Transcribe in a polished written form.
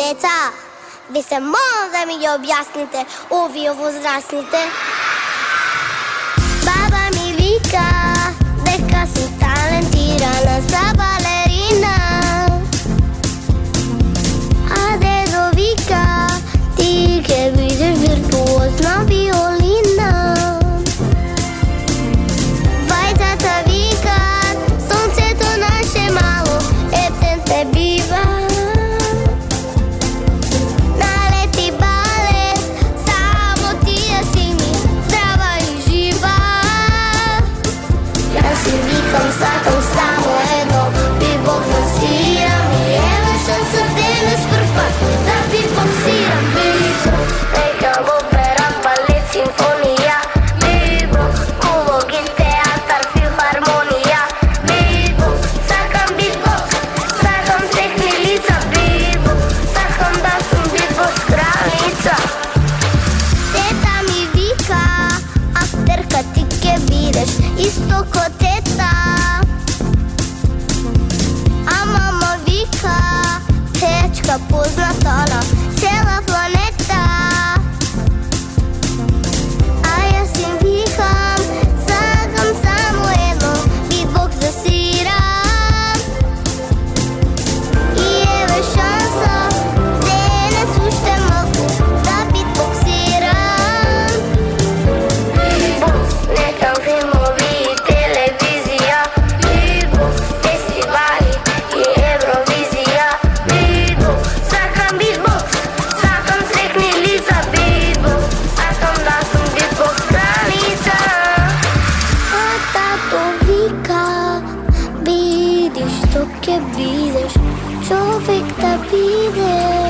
деца. Ви се моля да ми ги обясните, о, вие възрастните. Баба ми вика, дека си талентирана за балерина. А дедо вика, ти ке бидеш виртуозна виолина. Вајцата викат, сонцето наше мало ептен те бива. Налети балет, само тия си ми здрава и жива. Јас си викам, сакам само едно, битбоксирам и ева шанса денес прв пат да битбоксирам. Битбокс, нека го берам балет, симфонија. Битбокс, улоги, театар, филхармонија. Битбокс, сакам битбокс, сакам техни лица. Битбокс, сакам да сум битбокс кралица. Тета ми вика, актерка ти ке бидеш исто ко тета. А мама вика, течка позната на цела планета. А јас им викам, сакам само едно, битбокс да свирам. И еве шанса, денес уште малку да битбоксирам. Битбокс, нека филмови и телевизија. Битбокс, фестивали и Евровизија. Битбокс, сакам битбокс, сакам срекни лица. Битбокс, сакам да сум битбокс кралица. А тато вика, биди што ке бидеш, човек да бидеш.